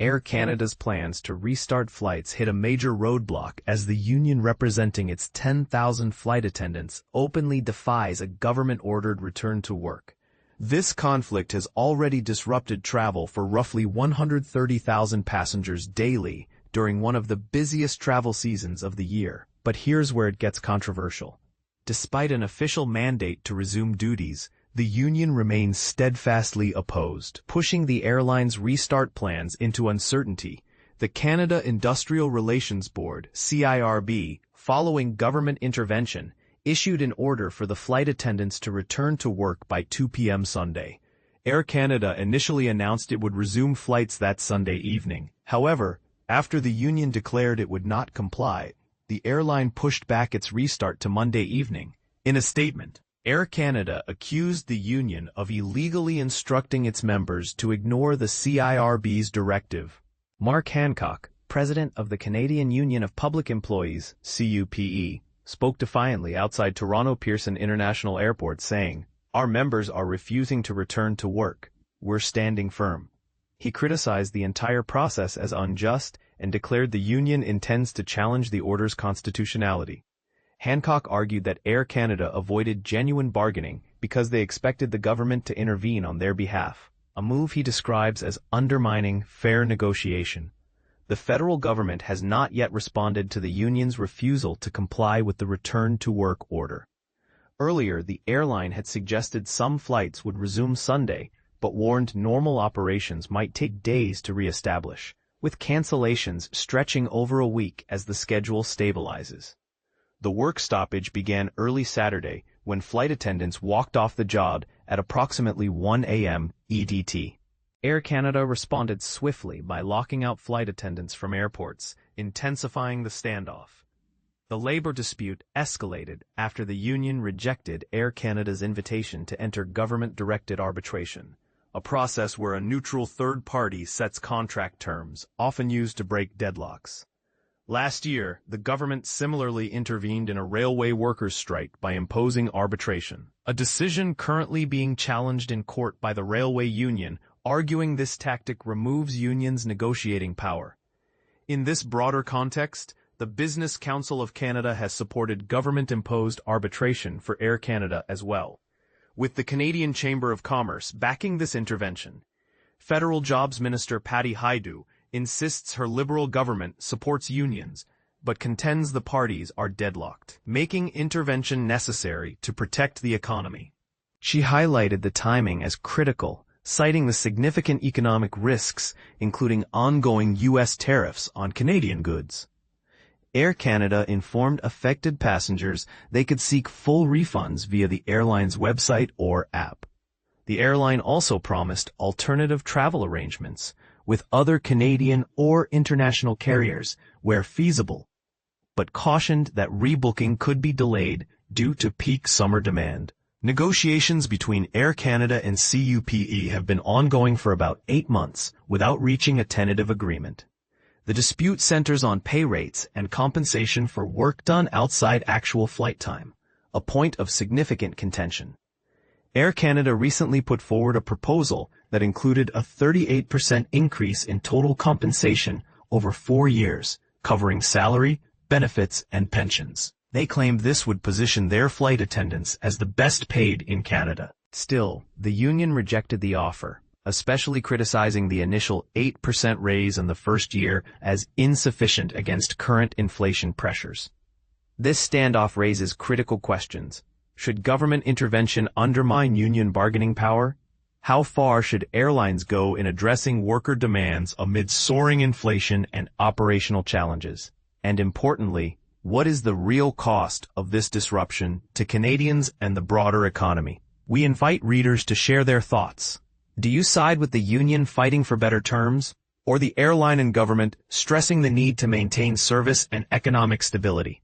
Air Canada's plans to restart flights hit a major roadblock as the union representing its 10,000 flight attendants openly defies a government-ordered return to work. This conflict has already disrupted travel for roughly 130,000 passengers daily during one of the busiest travel seasons of the year. But here's where it gets controversial. Despite an official mandate to resume duties, the union remains steadfastly opposed, pushing the airline's restart plans into uncertainty. The Canada Industrial Relations Board, CIRB, following government intervention, issued an order for the flight attendants to return to work by 2 p.m. Sunday. Air Canada initially announced it would resume flights that Sunday evening. However, after the union declared it would not comply, the airline pushed back its restart to Monday evening. In a statement, Air Canada accused the union of illegally instructing its members to ignore the CIRB's directive. Mark Hancock, president of the Canadian Union of Public Employees, CUPE, spoke defiantly outside Toronto Pearson International Airport saying, "Our members are refusing to return to work. We're standing firm." He criticized the entire process as unjust and declared the union intends to challenge the order's constitutionality. Hancock argued that Air Canada avoided genuine bargaining because they expected the government to intervene on their behalf, a move he describes as undermining fair negotiation. The federal government has not yet responded to the union's refusal to comply with the return-to-work order. Earlier, the airline had suggested some flights would resume Sunday, but warned normal operations might take days to reestablish, with cancellations stretching over a week as the schedule stabilizes. The work stoppage began early Saturday when flight attendants walked off the job at approximately 1 a.m. EDT. Air Canada responded swiftly by locking out flight attendants from airports, intensifying the standoff. The labor dispute escalated after the union rejected Air Canada's invitation to enter government-directed arbitration, a process where a neutral third party sets contract terms, often used to break deadlocks. Last year, the government similarly intervened in a railway workers' strike by imposing arbitration, a decision currently being challenged in court by the railway union, arguing this tactic removes unions' negotiating power. In this broader context, the Business Council of Canada has supported government-imposed arbitration for Air Canada as well, with the Canadian Chamber of Commerce backing this intervention. Federal Jobs Minister Patty Hajdu insists her Liberal government supports unions, but contends the parties are deadlocked, making intervention necessary to protect the economy. She highlighted the timing as critical, citing the significant economic risks, including ongoing U.S. tariffs on Canadian goods. Air Canada informed affected passengers they could seek full refunds via the airline's website or app. The airline also promised alternative travel arrangements with other Canadian or international carriers where feasible, but cautioned that rebooking could be delayed due to peak summer demand. Negotiations between Air Canada and CUPE have been ongoing for about 8 months without reaching a tentative agreement. The dispute centers on pay rates and compensation for work done outside actual flight time, a point of significant contention. Air Canada recently put forward a proposal that included a 38% increase in total compensation over 4 years, covering salary, benefits, and pensions. They claimed this would position their flight attendants as the best paid in Canada. Still, the union rejected the offer, especially criticizing the initial 8% raise in the first year as insufficient against current inflation pressures. This standoff raises critical questions. Should government intervention undermine union bargaining power? How far should airlines go in addressing worker demands amid soaring inflation and operational challenges? And importantly, what is the real cost of this disruption to Canadians and the broader economy? We invite readers to share their thoughts. Do you side with the union fighting for better terms, or the airline and government stressing the need to maintain service and economic stability?